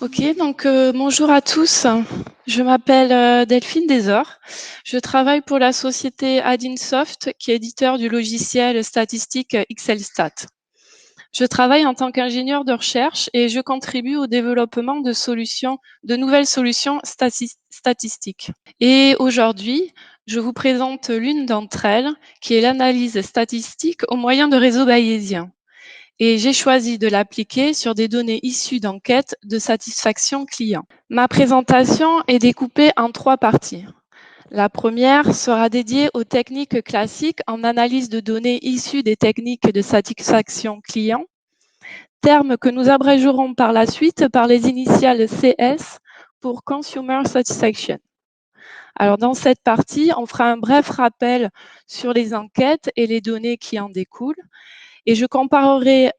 Ok, donc bonjour à tous. Je m'appelle Delphine Desor. Je travaille pour la société Adinsoft, qui est éditeur du logiciel statistique XLStat. Je travaille en tant qu'ingénieur de recherche et je contribue au développement de nouvelles solutions statistiques. Et aujourd'hui, je vous présente l'une d'entre elles, qui est l'analyse statistique au moyen de réseaux bayésiens. Et j'ai choisi de l'appliquer sur des données issues d'enquêtes de satisfaction client. Ma présentation est découpée en 3 parties. La première sera dédiée aux techniques classiques en analyse de données issues des techniques de satisfaction client, terme que nous abrégerons par la suite par les initiales CS pour Consumer Satisfaction. Alors dans cette partie, on fera un bref rappel sur les enquêtes et les données qui en découlent. Et je comparerai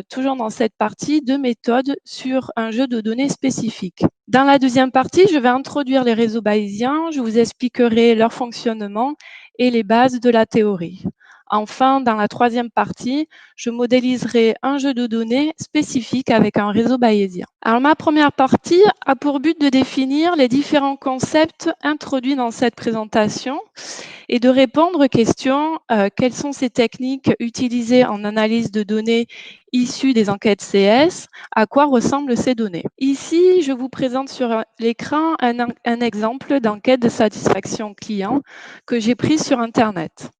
toujours dans cette partie 2 méthodes sur un jeu de données spécifique. Dans la deuxième partie, je vais introduire les réseaux bayésiens, je vous expliquerai leur fonctionnement et les bases de la théorie. Enfin, dans la troisième partie, je modéliserai un jeu de données spécifique avec un réseau bayésien. Alors, ma première partie a pour but de définir les différents concepts introduits dans cette présentation et de répondre aux questions quelles sont ces techniques utilisées en analyse de données issues des enquêtes CS, à quoi ressemblent ces données. Ici, je vous présente sur l'écran un exemple d'enquête de satisfaction client que j'ai pris sur Internet.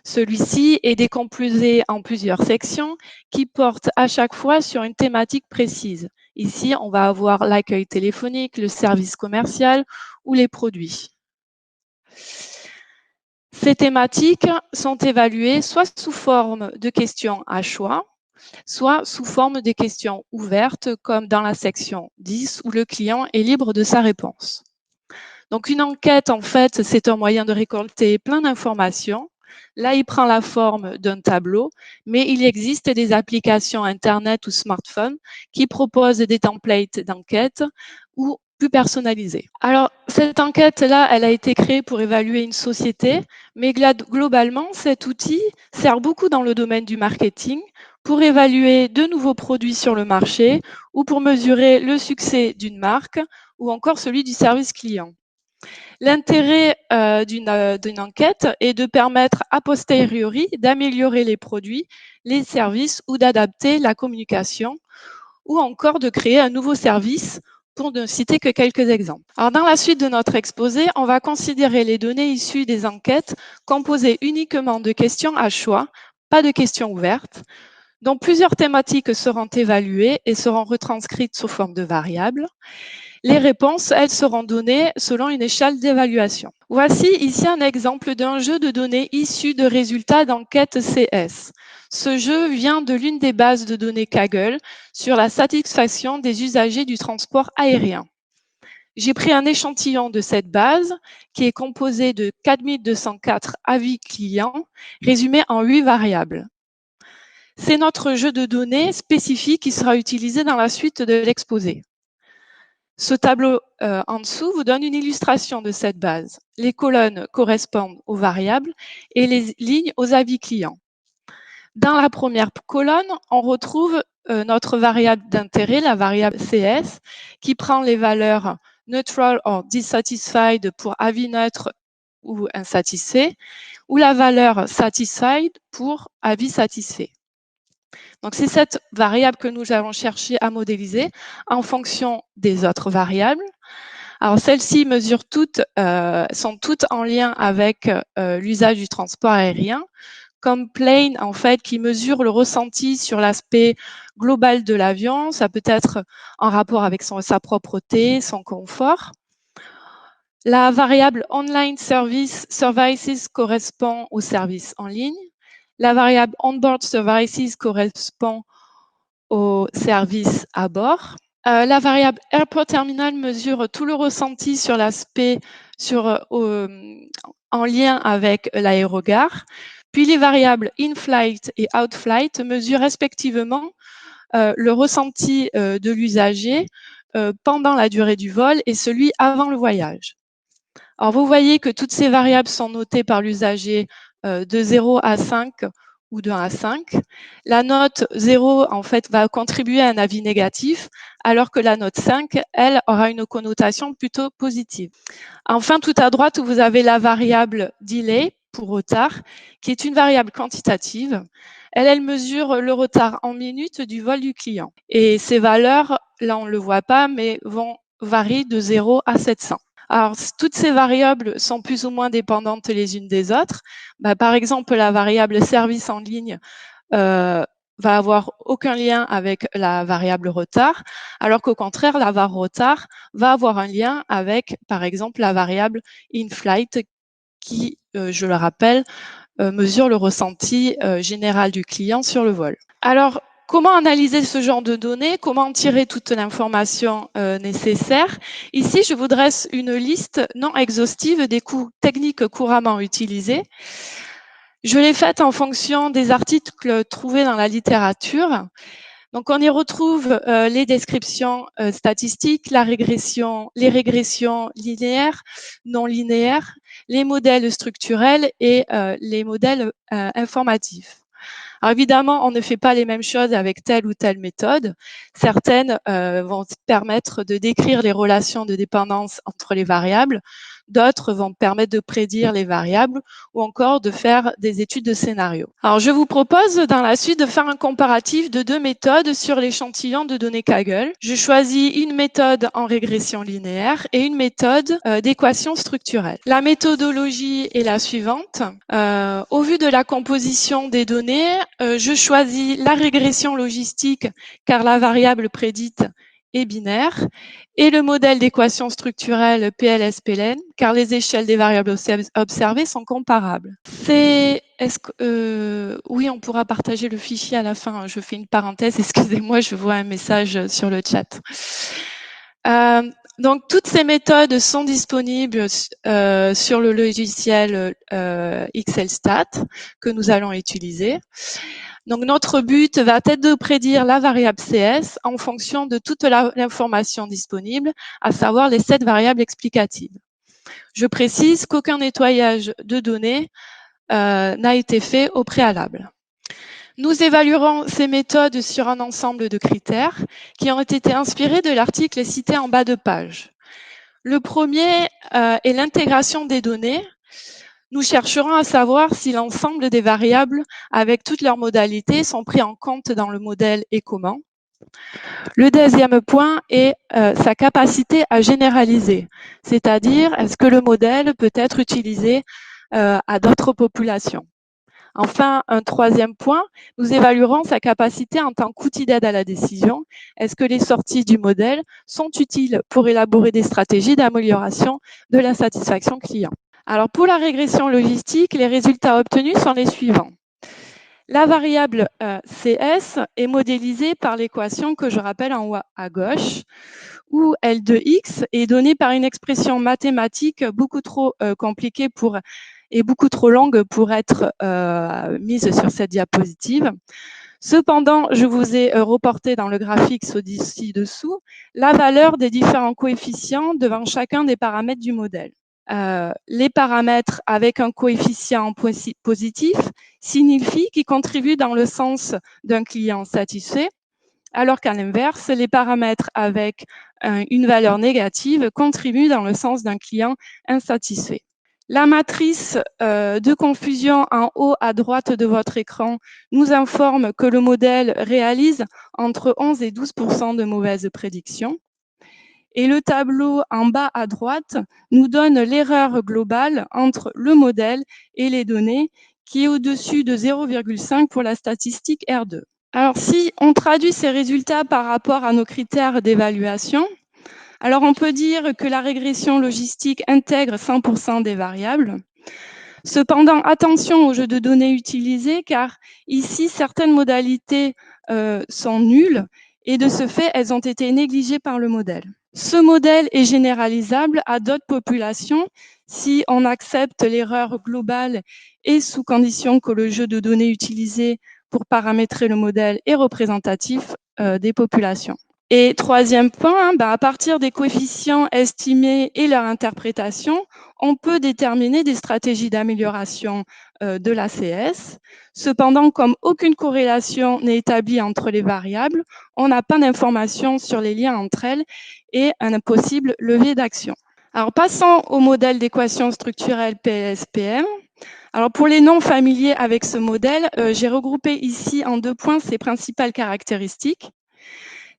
Celui-ci est décomposé en plusieurs sections qui portent à chaque fois sur une thématique précise. Ici, on va avoir l'accueil téléphonique, le service commercial ou les produits. Ces thématiques sont évaluées soit sous forme de questions à choix, soit sous forme de questions ouvertes, comme dans la section 10, où le client est libre de sa réponse. Donc, une enquête, en fait, c'est un moyen de récolter plein d'informations. Là, il prend la forme d'un tableau, mais il existe des applications Internet ou smartphone qui proposent des templates d'enquête ou plus personnalisées. Alors, cette enquête-là, elle a été créée pour évaluer une société, mais globalement, cet outil sert beaucoup dans le domaine du marketing pour évaluer de nouveaux produits sur le marché ou pour mesurer le succès d'une marque ou encore celui du service client. L'intérêt d'une enquête est de permettre a posteriori d'améliorer les produits, les services ou d'adapter la communication ou encore de créer un nouveau service pour ne citer que quelques exemples. Alors, dans la suite de notre exposé, on va considérer les données issues des enquêtes composées uniquement de questions à choix, pas de questions ouvertes, dont plusieurs thématiques seront évaluées et seront retranscrites sous forme de variables. Les réponses, elles, seront données selon une échelle d'évaluation. Voici ici un exemple d'un jeu de données issu de résultats d'enquête CS. Ce jeu vient de l'une des bases de données Kaggle sur la satisfaction des usagers du transport aérien. J'ai pris un échantillon de cette base qui est composé de 4204 avis clients résumés en 8 variables. C'est notre jeu de données spécifique qui sera utilisé dans la suite de l'exposé. Ce tableau en dessous vous donne une illustration de cette base. Les colonnes correspondent aux variables et les lignes aux avis clients. Dans la première colonne, on retrouve notre variable d'intérêt, la variable CS, qui prend les valeurs neutral or dissatisfied pour avis neutre ou insatisfait, ou la valeur satisfied pour avis satisfait. Donc, c'est cette variable que nous allons chercher à modéliser en fonction des autres variables. Alors, celles-ci sont toutes en lien avec l'usage du transport aérien, comme plane, en fait, qui mesure le ressenti sur l'aspect global de l'avion. Ça peut être en rapport avec sa propreté, son confort. La variable online services correspond au service en ligne. La variable onboard services correspond au service à bord. La variable airport terminal mesure tout le ressenti sur l'aspect en lien avec l'aérogare. Puis les variables in-flight et out-flight mesurent respectivement le ressenti de l'usager pendant la durée du vol et celui avant le voyage. Alors, vous voyez que toutes ces variables sont notées par l'usager de 0 à 5 ou de 1 à 5. La note 0, en fait, va contribuer à un avis négatif, alors que la note 5, elle, aura une connotation plutôt positive. Enfin, tout à droite, vous avez la variable delay, pour retard, qui est une variable quantitative. Elle mesure le retard en minutes du vol du client. Et ces valeurs, là, on ne le voit pas, mais varient de 0 à 700. Alors, toutes ces variables sont plus ou moins dépendantes les unes des autres. Par exemple, la variable service en ligne va avoir aucun lien avec la variable retard, alors qu'au contraire, la var retard va avoir un lien avec, par exemple, la variable in-flight qui, je le rappelle, mesure le ressenti général du client sur le vol. Alors, comment analyser ce genre de données? Comment en tirer toute l'information nécessaire? Ici, je vous dresse une liste non exhaustive des techniques couramment utilisées. Je l'ai faite en fonction des articles trouvés dans la littérature. Donc, on y retrouve les descriptions statistiques, les régressions linéaires, non linéaires, les modèles structurels et les modèles informatifs. Alors évidemment, on ne fait pas les mêmes choses avec telle ou telle méthode. Certaines vont permettre de décrire les relations de dépendance entre les variables, d'autres vont permettre de prédire les variables ou encore de faire des études de scénario. Alors je vous propose dans la suite de faire un comparatif de deux méthodes sur l'échantillon de données Kaggle. Je choisis une méthode en régression linéaire et une méthode d'équation structurelle. La méthodologie est la suivante. Au vu de la composition des données, je choisis la régression logistique car la variable prédite est binaire et le modèle d'équation structurelle PLS-PLN car les échelles des variables observées sont comparables. Oui, on pourra partager le fichier à la fin. Je fais une parenthèse, excusez-moi, je vois un message sur le chat. Donc, toutes ces méthodes sont disponibles sur le logiciel XLStat que nous allons utiliser. Donc, notre but va être de prédire la variable CS en fonction de toute l'information disponible, à savoir les 7 variables explicatives. Je précise qu'aucun nettoyage de données n'a été fait au préalable. Nous évaluerons ces méthodes sur un ensemble de critères qui ont été inspirés de l'article cité en bas de page. Le premier est l'intégration des données. Nous chercherons à savoir si l'ensemble des variables avec toutes leurs modalités sont pris en compte dans le modèle et comment. Le deuxième point est sa capacité à généraliser, c'est-à-dire est-ce que le modèle peut être utilisé à d'autres populations. Enfin, un troisième point, nous évaluerons sa capacité en tant qu'outil d'aide à la décision. Est-ce que les sorties du modèle sont utiles pour élaborer des stratégies d'amélioration de la satisfaction client? Alors, pour la régression logistique, les résultats obtenus sont les suivants. La variable CS est modélisée par l'équation que je rappelle en haut à gauche, où L de X est donnée par une expression mathématique beaucoup trop compliquée et beaucoup trop longue pour être mise sur cette diapositive. Cependant, je vous ai reporté dans le graphique ci-dessous la valeur des différents coefficients devant chacun des paramètres du modèle. Les paramètres avec un coefficient positif signifient qu'ils contribuent dans le sens d'un client satisfait, alors qu'à l'inverse, les paramètres avec une valeur négative contribuent dans le sens d'un client insatisfait. La matrice de confusion en haut à droite de votre écran nous informe que le modèle réalise entre 11 et 12% de mauvaises prédictions. Et le tableau en bas à droite nous donne l'erreur globale entre le modèle et les données qui est au-dessus de 0,5 pour la statistique R2. Alors, si on traduit ces résultats par rapport à nos critères d'évaluation, alors on peut dire que la régression logistique intègre 100% des variables. Cependant, attention au jeu de données utilisé, car ici, certaines modalités sont nulles et de ce fait, elles ont été négligées par le modèle. Ce modèle est généralisable à d'autres populations si on accepte l'erreur globale et sous condition que le jeu de données utilisé pour paramétrer le modèle est représentatif des populations. Et troisième point, à partir des coefficients estimés et leur interprétation, on peut déterminer des stratégies d'amélioration de l'ACS. Cependant, comme aucune corrélation n'est établie entre les variables, on n'a pas d'informations sur les liens entre elles et un possible levier d'action. Alors, passons au modèle d'équation structurelle PSPM. Alors, pour les non familiers avec ce modèle, j'ai regroupé ici en 2 points ses principales caractéristiques.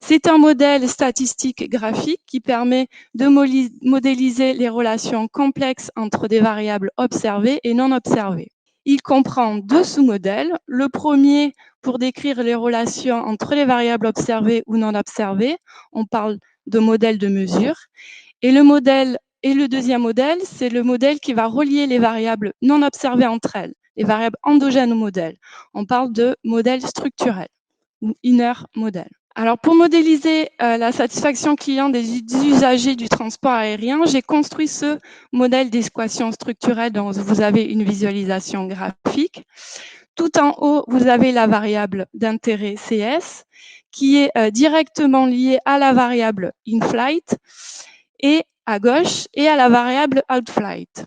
C'est un modèle statistique graphique qui permet de modéliser les relations complexes entre des variables observées et non observées. Il comprend 2 sous-modèles. Le premier, pour décrire les relations entre les variables observées ou non observées, on parle de modèle de mesure. Et le deuxième modèle, c'est le modèle qui va relier les variables non observées entre elles, les variables endogènes au modèle. On parle de modèle structurel ou inner model. Alors, pour modéliser la satisfaction client des usagers du transport aérien, j'ai construit ce modèle d'équation structurelle dont vous avez une visualisation graphique. Tout en haut, vous avez la variable d'intérêt CS qui est directement liée à la variable in-flight et à gauche et à la variable out-flight.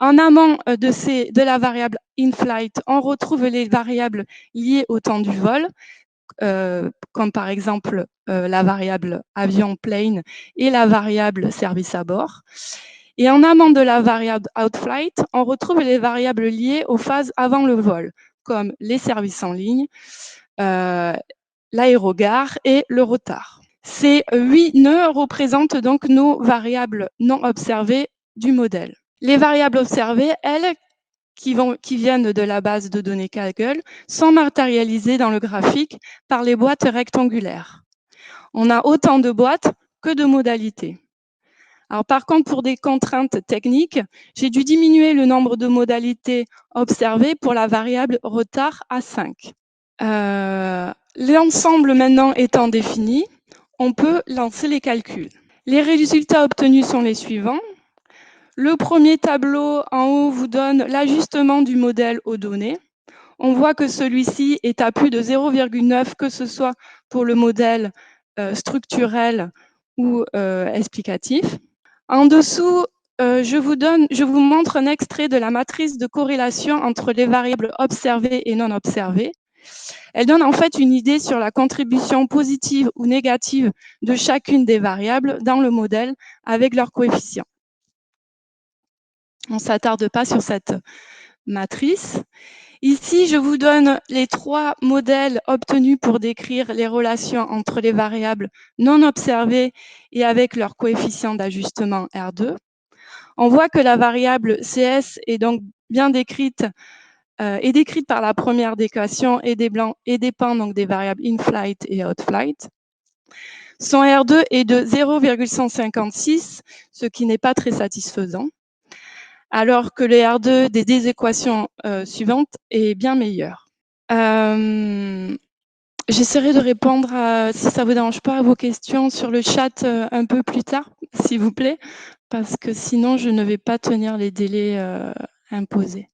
En amont de la variable in-flight, on retrouve les variables liées au temps du vol, comme par exemple la variable avion plane et la variable service à bord. Et en amont de la variable outflight, on retrouve les variables liées aux phases avant le vol, comme les services en ligne, l'aérogare et le retard. Ces 8 nœuds représentent donc nos variables non observées du modèle. Les variables observées, elles, qui viennent de la base de données Kaggle, sont matérialisées dans le graphique par les boîtes rectangulaires. On a autant de boîtes que de modalités. Alors, par contre, pour des contraintes techniques, j'ai dû diminuer le nombre de modalités observées pour la variable retard à 5. L'ensemble maintenant étant défini, on peut lancer les calculs. Les résultats obtenus sont les suivants. Le premier tableau en haut vous donne l'ajustement du modèle aux données. On voit que celui-ci est à plus de 0,9, que ce soit pour le modèle structurel ou explicatif. En dessous, je vous montre un extrait de la matrice de corrélation entre les variables observées et non observées. Elle donne en fait une idée sur la contribution positive ou négative de chacune des variables dans le modèle avec leurs coefficients. On ne s'attarde pas sur cette matrice. Ici, je vous donne les 3 modèles obtenus pour décrire les relations entre les variables non observées et avec leur coefficient d'ajustement R2. On voit que la variable CS est donc bien décrite, est décrite par la première d'équation et dépend donc des variables in-flight et out-flight. Son R2 est de 0,156, ce qui n'est pas très satisfaisant, alors que le R2 des équations suivantes est bien meilleur. J'essaierai de répondre, si ça ne vous dérange pas, à vos questions sur le chat un peu plus tard, s'il vous plaît, parce que sinon, je ne vais pas tenir les délais imposés.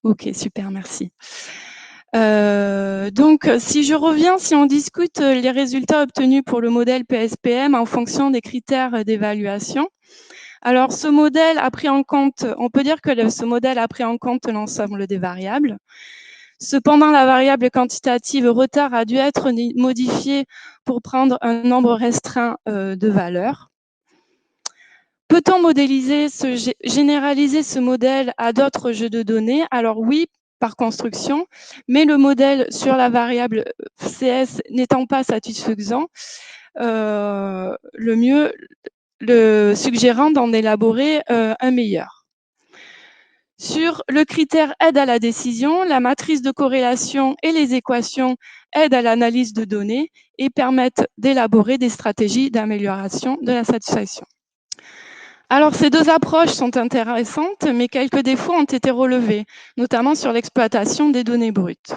Ok, super, merci. Donc, si on discute les résultats obtenus pour le modèle PSPM en fonction des critères d'évaluation, alors ce modèle a pris en compte, on peut dire que ce modèle a pris en compte l'ensemble des variables. Cependant, la variable quantitative retard a dû être modifiée pour prendre un nombre restreint de valeurs. Peut-on généraliser ce modèle à d'autres jeux de données? Alors oui, par construction, mais le modèle sur la variable CS n'étant pas satisfaisant, le suggérant d'en élaborer un meilleur. Sur le critère aide à la décision, la matrice de corrélation et les équations aident à l'analyse de données et permettent d'élaborer des stratégies d'amélioration de la satisfaction. Alors, ces 2 approches sont intéressantes, mais quelques défauts ont été relevés, notamment sur l'exploitation des données brutes.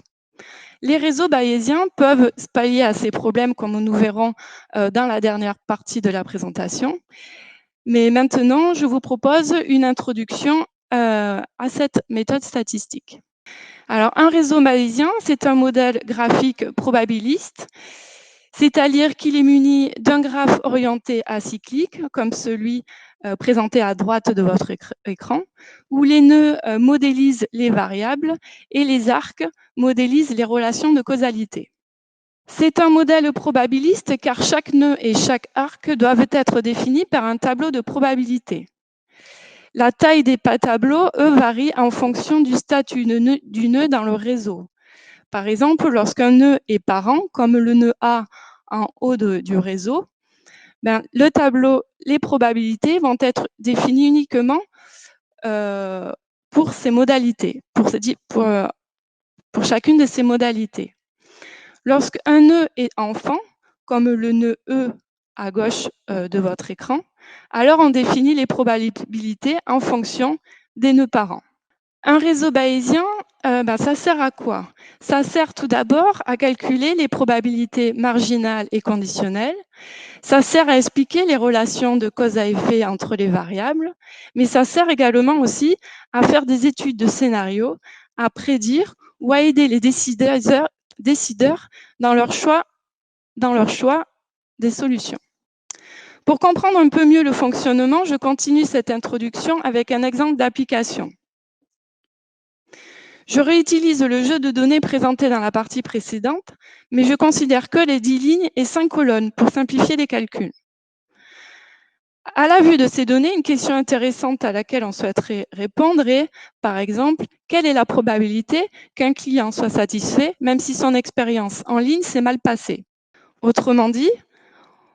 Les réseaux bayésiens peuvent pallier à ces problèmes, comme nous verrons dans la dernière partie de la présentation. Mais maintenant, je vous propose une introduction à cette méthode statistique. Alors, un réseau bayésien, c'est un modèle graphique probabiliste c'est-à-dire qu'il est muni d'un graphe orienté acyclique, comme celui présenté à droite de votre écran, où les nœuds modélisent les variables et les arcs modélisent les relations de causalité. C'est un modèle probabiliste car chaque nœud et chaque arc doivent être définis par un tableau de probabilité. La taille des tableaux, eux, varie en fonction du statut du nœud dans le réseau. Par exemple, lorsqu'un nœud est parent, comme le nœud A en haut du réseau, le tableau, les probabilités vont être définies uniquement pour ces modalités, pour chacune de ces modalités. Lorsqu'un nœud est enfant, comme le nœud E à gauche de votre écran, alors on définit les probabilités en fonction des nœuds parents. Un réseau bayésien, ça sert à quoi? Ça sert tout d'abord à calculer les probabilités marginales et conditionnelles. Ça sert à expliquer les relations de cause à effet entre les variables, mais ça sert également aussi à faire des études de scénarios, à prédire ou à aider les décideurs dans leur choix des solutions. Pour comprendre un peu mieux le fonctionnement, je continue cette introduction avec un exemple d'application. Je réutilise le jeu de données présenté dans la partie précédente, mais je considère que les 10 lignes et 5 colonnes pour simplifier les calculs. À la vue de ces données, une question intéressante à laquelle on souhaiterait répondre est, par exemple, quelle est la probabilité qu'un client soit satisfait, même si son expérience en ligne s'est mal passée? Autrement dit,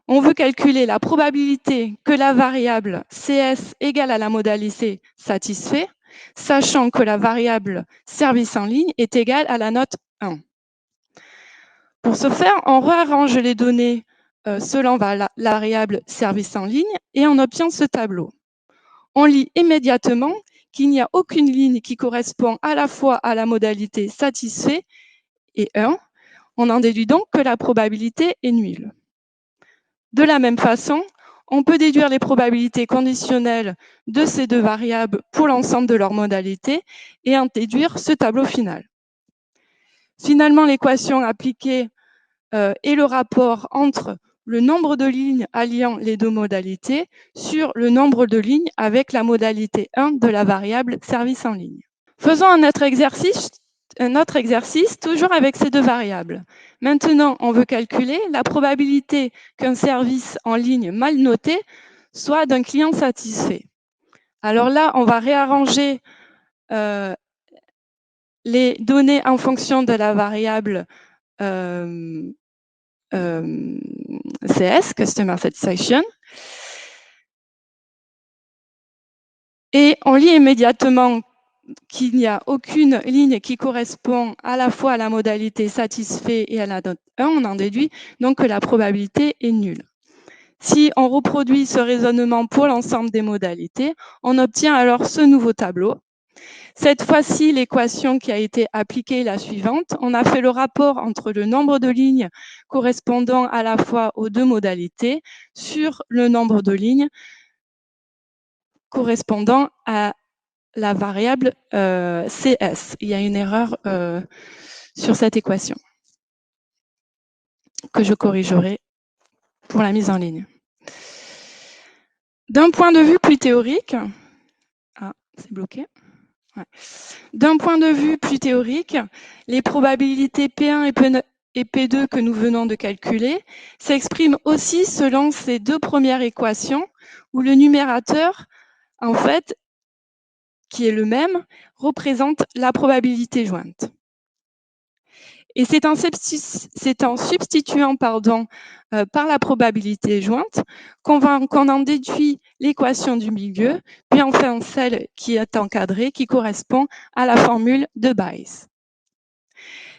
on veut calculer la probabilité que la variable CS égale à la modalité satisfait, sachant que la variable service en ligne est égale à la note 1. Pour ce faire, on réarrange les données selon la variable service en ligne et on obtient ce tableau. On lit immédiatement qu'il n'y a aucune ligne qui correspond à la fois à la modalité satisfait et 1. On en déduit donc que la probabilité est nulle. De la même façon, on peut déduire les probabilités conditionnelles de ces deux variables pour l'ensemble de leurs modalités et en déduire ce tableau final. Finalement, l'équation appliquée est le rapport entre le nombre de lignes alliant les deux modalités sur le nombre de lignes avec la modalité 1 de la variable service en ligne. Faisons un autre exercice, toujours avec ces deux variables. Maintenant, on veut calculer la probabilité qu'un service en ligne mal noté soit d'un client satisfait. Alors là, on va réarranger les données en fonction de la variable CS, Customer Satisfaction, et on lit immédiatement qu'il n'y a aucune ligne qui correspond à la fois à la modalité satisfait et à la note 1, on en déduit donc que la probabilité est nulle. Si on reproduit ce raisonnement pour l'ensemble des modalités, on obtient alors ce nouveau tableau. Cette fois-ci, l'équation qui a été appliquée est la suivante. On a fait le rapport entre le nombre de lignes correspondant à la fois aux deux modalités sur le nombre de lignes correspondant à la variable CS. Il y a une erreur sur cette équation que je corrigerai pour la mise en ligne. D'un point de vue plus théorique, c'est bloqué. Ouais. D'un point de vue plus théorique, les probabilités P1 et P2 que nous venons de calculer s'expriment aussi selon ces deux premières équations où le numérateur, en fait, qui est le même, représente la probabilité jointe. Et c'est en substituant par la probabilité jointe qu'on en déduit l'équation du milieu, puis enfin celle qui est encadrée, qui correspond à la formule de Bayes.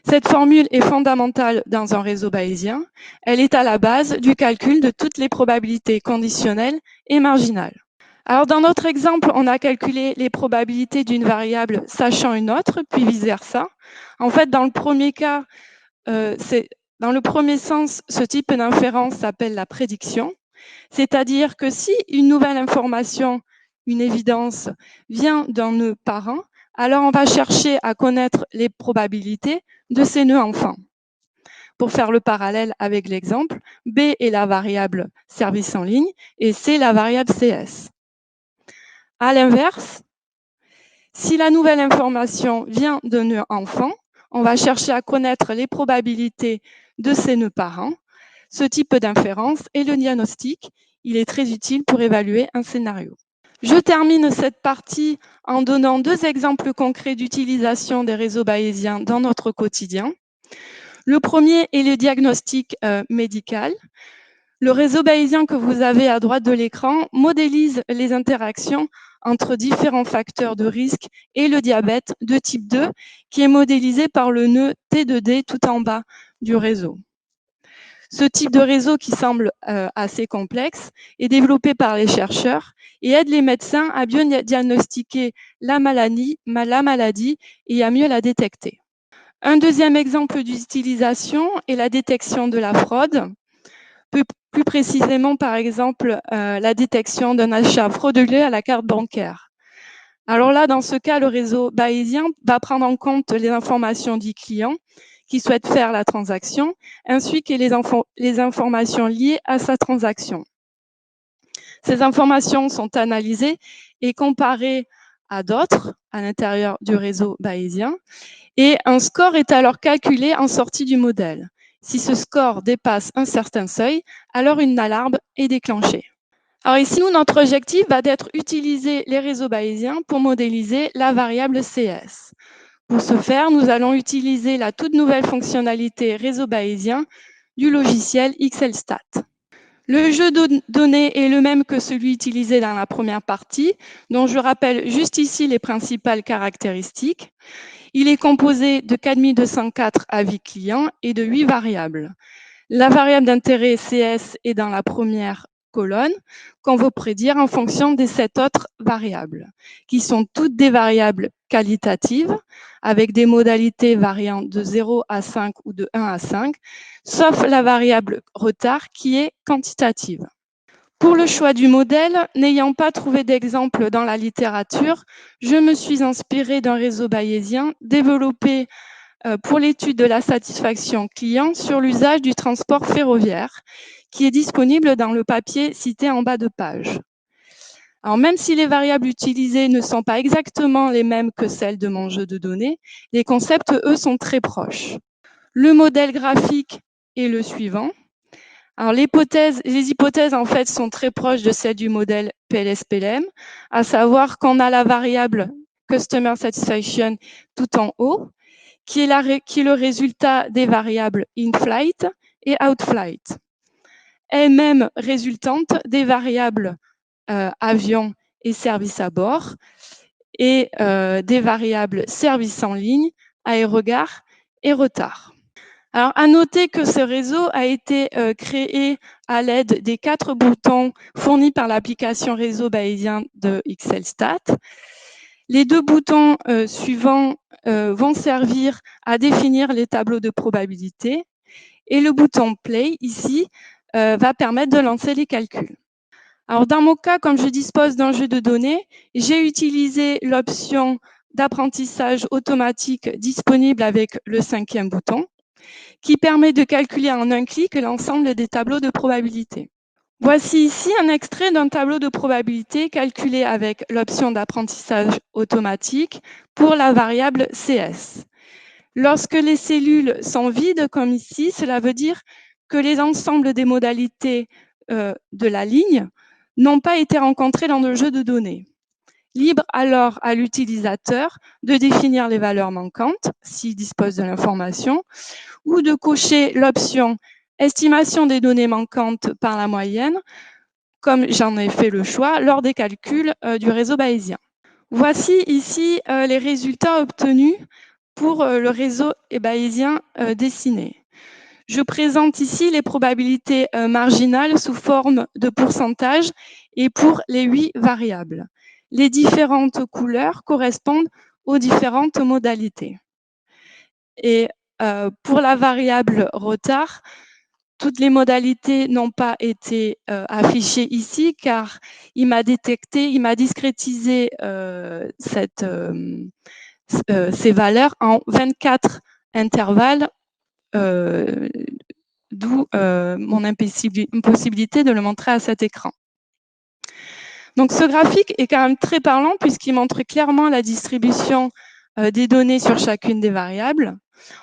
Cette formule est fondamentale dans un réseau bayésien. Elle est à la base du calcul de toutes les probabilités conditionnelles et marginales. Alors, dans notre exemple, on a calculé les probabilités d'une variable sachant une autre, puis vice-versa. En fait, dans le premier cas, dans le premier sens, ce type d'inférence s'appelle la prédiction. C'est-à-dire que si une nouvelle information, une évidence, vient d'un nœud parent, alors on va chercher à connaître les probabilités de ces nœuds enfants. pour faire le parallèle avec l'exemple, B est la variable service en ligne et C la variable CS. À l'inverse, si la nouvelle information vient d'un nœud enfant, on va chercher à connaître les probabilités de ces nœuds parents. Ce type d'inférence et le diagnostic, il est très utile pour évaluer un scénario. Je termine cette partie en donnant 2 exemples concrets d'utilisation des réseaux bayésiens dans notre quotidien. Le premier est le diagnostic médical. Le réseau bayésien que vous avez à droite de l'écran modélise les interactions entre différents facteurs de risque et le diabète de type 2 qui est modélisé par le nœud T2D tout en bas du réseau. Ce type de réseau qui semble assez complexe est développé par les chercheurs et aide les médecins à bien diagnostiquer la maladie et à mieux la détecter. Un deuxième exemple d'utilisation est la détection de la fraude. Plus précisément, par exemple, la détection d'un achat frauduleux à la carte bancaire. Alors là, dans ce cas, le réseau bayésien va prendre en compte les informations du client qui souhaite faire la transaction, ainsi que les informations liées à sa transaction. Ces informations sont analysées et comparées à d'autres à l'intérieur du réseau bayésien, et un score est alors calculé en sortie du modèle. Si ce score dépasse un certain seuil, alors une alarme est déclenchée. Alors ici, notre objectif va d'être utiliser les réseaux bayésiens pour modéliser la variable CS. Pour ce faire, nous allons utiliser la toute nouvelle fonctionnalité réseau bayésien du logiciel XLStat. Le jeu de données est le même que celui utilisé dans la première partie, dont je rappelle juste ici les principales caractéristiques. Il est composé de 4204 avis clients et de 8 variables. La variable d'intérêt CS est dans la première colonne qu'on veut prédire en fonction des 7 autres variables, qui sont toutes des variables qualitatives avec des modalités variant de 0 à 5 ou de 1 à 5, sauf la variable retard qui est quantitative. Pour le choix du modèle, n'ayant pas trouvé d'exemple dans la littérature, je me suis inspirée d'un réseau bayésien développé pour l'étude de la satisfaction client sur l'usage du transport ferroviaire, qui est disponible dans le papier cité en bas de page. Alors, même si les variables utilisées ne sont pas exactement les mêmes que celles de mon jeu de données, les concepts, eux, sont très proches. Le modèle graphique est le suivant. Alors, les hypothèses, en fait, sont très proches de celles du modèle PLS-PLM, à savoir qu'on a la variable Customer Satisfaction tout en haut, qui est le résultat des variables in-flight et out-flight, elle-même résultante des variables avion et service à bord et des variables service en ligne, aérogare et retard. Alors, à noter que ce réseau a été créé à l'aide des 4 boutons fournis par l'application réseau bayésien de XLStat. Les 2 boutons suivants vont servir à définir les tableaux de probabilité et le bouton Play, ici, va permettre de lancer les calculs. Alors, dans mon cas, comme je dispose d'un jeu de données, j'ai utilisé l'option d'apprentissage automatique disponible avec le 5e bouton, qui permet de calculer en un clic l'ensemble des tableaux de probabilité. Voici ici un extrait d'un tableau de probabilité calculé avec l'option d'apprentissage automatique pour la variable CS. Lorsque les cellules sont vides, comme ici, cela veut dire que les ensembles des modalités de la ligne n'ont pas été rencontrés dans le jeu de données. Libre alors à l'utilisateur de définir les valeurs manquantes, s'il dispose de l'information, ou de cocher l'option estimation des données manquantes par la moyenne, comme j'en ai fait le choix lors des calculs du réseau bayésien. Voici ici les résultats obtenus pour le réseau bayésien dessiné. Je présente ici les probabilités marginales sous forme de pourcentage et pour les 8 variables. Les différentes couleurs correspondent aux différentes modalités. Et pour la variable retard, toutes les modalités n'ont pas été affichées ici car il m'a discrétisé ces valeurs en 24 intervalles d'où mon impossibilité de le montrer à cet écran. Donc ce graphique est quand même très parlant puisqu'il montre clairement la distribution des données sur chacune des variables.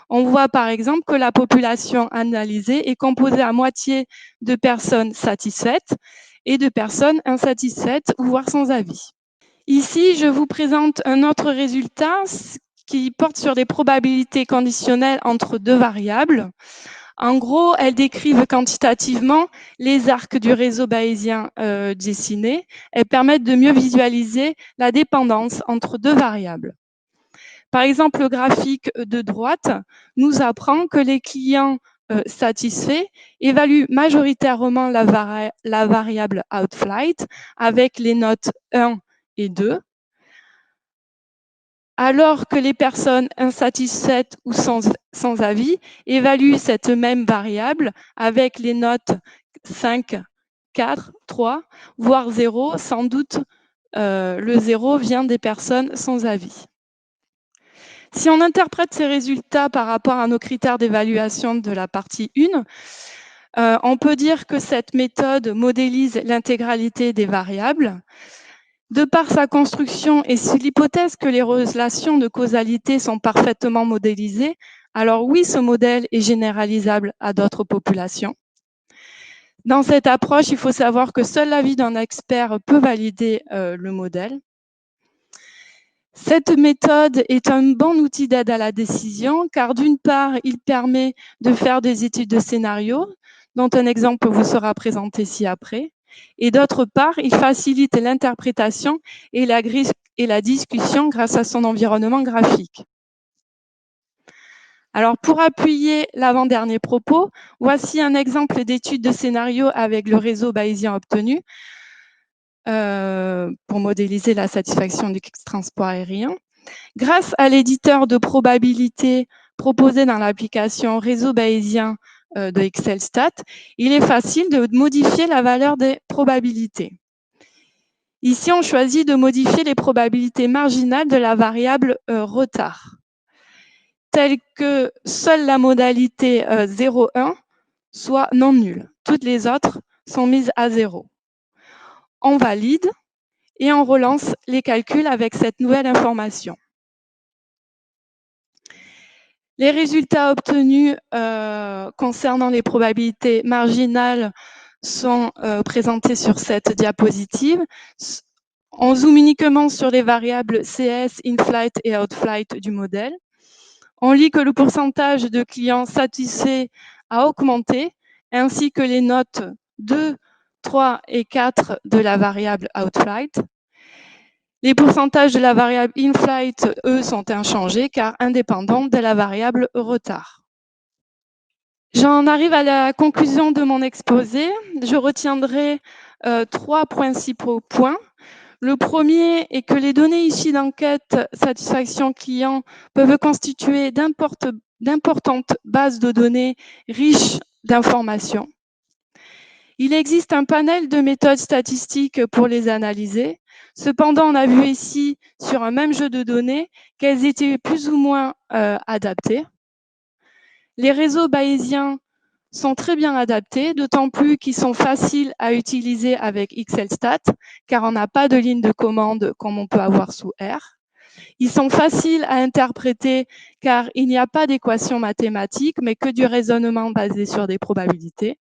On voit par exemple que la population analysée est composée à moitié de personnes satisfaites et de personnes insatisfaites ou voire sans avis. Ici, je vous présente un autre résultat qui porte sur des probabilités conditionnelles entre deux variables. En gros, elles décrivent quantitativement les arcs du réseau bayésien dessinés. Elles permettent de mieux visualiser la dépendance entre deux variables. Par exemple, le graphique de droite nous apprend que les clients satisfaits évaluent majoritairement la variable outflight avec les notes 1 et 2, alors que les personnes insatisfaites ou sans avis évaluent cette même variable avec les notes 5, 4, 3, voire 0. Sans doute, le 0 vient des personnes sans avis. Si on interprète ces résultats par rapport à nos critères d'évaluation de la partie 1, on peut dire que cette méthode modélise l'intégralité des variables. De par sa construction et sous l'hypothèse que les relations de causalité sont parfaitement modélisées, alors oui, ce modèle est généralisable à d'autres populations. Dans cette approche, il faut savoir que seul l'avis d'un expert peut valider le modèle. Cette méthode est un bon outil d'aide à la décision car d'une part, il permet de faire des études de scénario, dont un exemple vous sera présenté ci-après. Et d'autre part, il facilite l'interprétation et la discussion grâce à son environnement graphique. Alors, pour appuyer l'avant-dernier propos, voici un exemple d'étude de scénario avec le réseau bayésien obtenu pour modéliser la satisfaction du transport aérien. Grâce à l'éditeur de probabilité proposé dans l'application réseau bayésien de ExcelStat, il est facile de modifier la valeur des probabilités. Ici, on choisit de modifier les probabilités marginales de la variable retard, telle que seule la modalité 0,1 soit non nulle. Toutes les autres sont mises à 0. On valide et on relance les calculs avec cette nouvelle information. Les résultats obtenus concernant les probabilités marginales sont présentés sur cette diapositive. On zoome uniquement sur les variables CS, in-flight et out-flight du modèle. On lit que le pourcentage de clients satisfaits a augmenté, ainsi que les notes 2, 3 et 4 de la variable out-flight. Les pourcentages de la variable in-flight, eux, sont inchangés car indépendants de la variable retard. J'en arrive à la conclusion de mon exposé. Je retiendrai 3 principaux points. Le premier est que les données issues d'enquête satisfaction client peuvent constituer d'importantes bases de données riches d'informations. Il existe un panel de méthodes statistiques pour les analyser. Cependant, on a vu ici, sur un même jeu de données, qu'elles étaient plus ou moins adaptées. Les réseaux bayésiens sont très bien adaptés, d'autant plus qu'ils sont faciles à utiliser avec ExcelStat, car on n'a pas de ligne de commande comme on peut avoir sous R. Ils sont faciles à interpréter, car il n'y a pas d'équation mathématique, mais que du raisonnement basé sur des probabilités.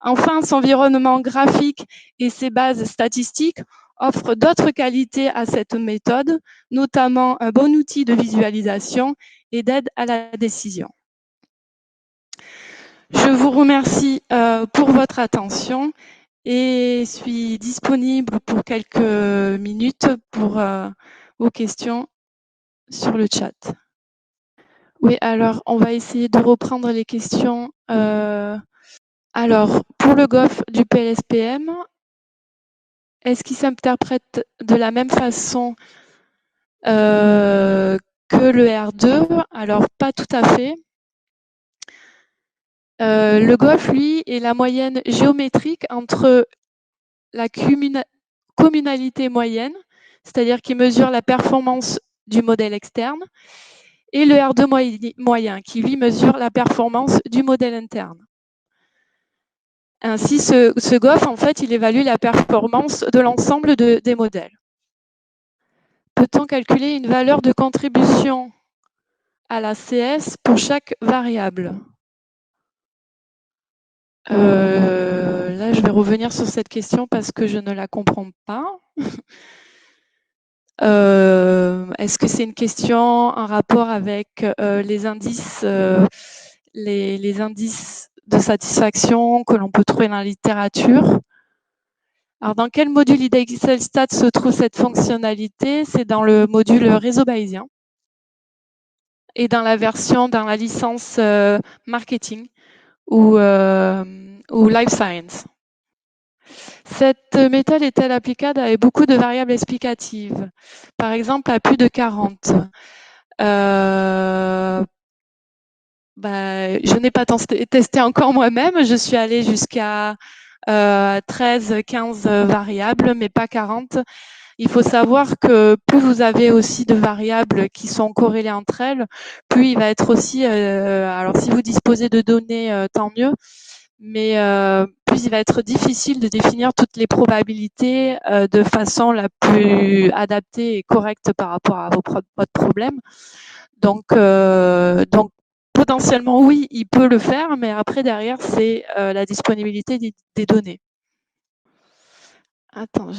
Enfin, son environnement graphique et ses bases statistiques offrent d'autres qualités à cette méthode, notamment un bon outil de visualisation et d'aide à la décision. Je vous remercie pour votre attention et suis disponible pour quelques minutes pour vos questions sur le chat. Oui, alors on va essayer de reprendre les questions. Alors, pour le GOF du PLSPM, est-ce qu'il s'interprète de la même façon que le R2? Alors, pas tout à fait. Le GOF, lui, est la moyenne géométrique entre la communalité moyenne, c'est-à-dire qui mesure la performance du modèle externe, et le R2 moyen, qui lui mesure la performance du modèle interne. Ainsi, ce GOF, en fait, il évalue la performance de l'ensemble des modèles. Peut-on calculer une valeur de contribution à la CS pour chaque variable? Là, je vais revenir sur cette question parce que je ne la comprends pas. Est-ce que c'est une question en rapport avec les indices de satisfaction que l'on peut trouver dans la littérature? Alors, dans quel module IDEXCELStat se trouve cette fonctionnalité? C'est dans le module réseau bayésien et dans la licence marketing ou life science. Cette méthode est-elle applicable avec beaucoup de variables explicatives? Par exemple, à plus de 40. Je n'ai pas testé encore moi-même. Je suis allée jusqu'à 13, 15 variables, mais pas 40. Il faut savoir que plus vous avez aussi de variables qui sont corrélées entre elles, plus il va être aussi, alors si vous disposez de données, tant mieux, mais plus il va être difficile de définir toutes les probabilités de façon la plus adaptée et correcte par rapport à votre problème. Donc potentiellement, oui, il peut le faire, mais après, derrière, c'est la disponibilité des données. Attends,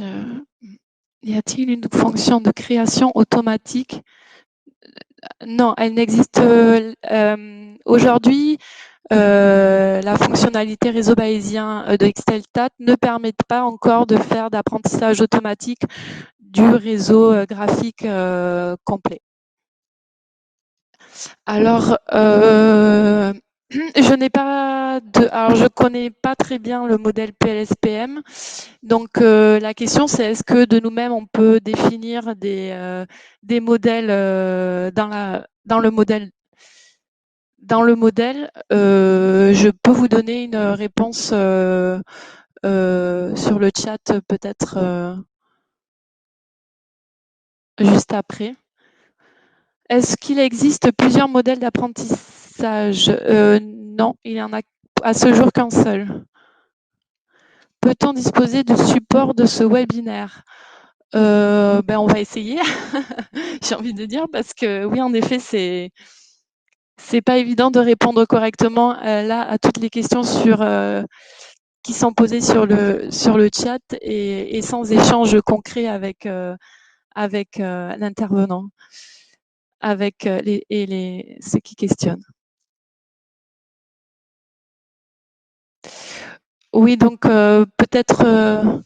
y a-t-il une fonction de création automatique? Non, elle n'existe aujourd'hui. La fonctionnalité réseau bayésien de Excelstat ne permet pas encore de faire d'apprentissage automatique du réseau graphique complet. Alors, je connais pas très bien le modèle PLSPM. Donc, la question, c'est est-ce que de nous-mêmes, on peut définir des modèles dans le modèle? Dans le modèle, je peux vous donner une réponse sur le chat, peut-être juste après. Est-ce qu'il existe plusieurs modèles d'apprentissage? Non, il n'y en a à ce jour qu'un seul. Peut-on disposer de support de ce webinaire? On va essayer, j'ai envie de dire, parce que oui, en effet, c'est pas évident de répondre correctement là à toutes les questions qui sont posées sur le chat et sans échange concret avec l'intervenant, avec ceux qui questionnent. Oui, donc peut-être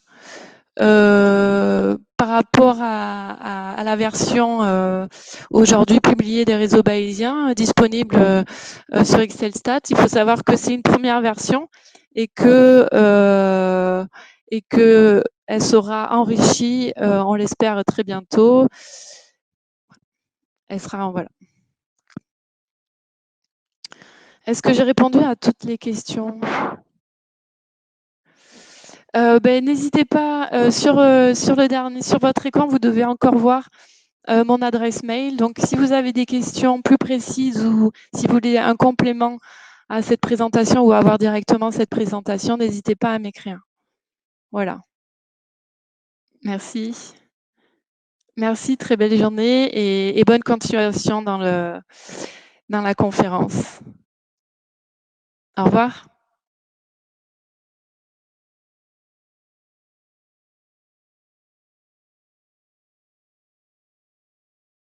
par rapport à la version aujourd'hui publiée des réseaux bayésiens disponible sur Excelstat, il faut savoir que c'est une première version et que elle sera enrichie, on l'espère très bientôt. Elle sera voilà. Est-ce que j'ai répondu à toutes les questions? N'hésitez pas sur votre écran, vous devez encore voir mon adresse mail. Donc, si vous avez des questions plus précises ou si vous voulez un complément à cette présentation ou avoir directement cette présentation, n'hésitez pas à m'écrire. Voilà. Merci. Merci, très belle journée et bonne continuation dans la conférence. Au revoir.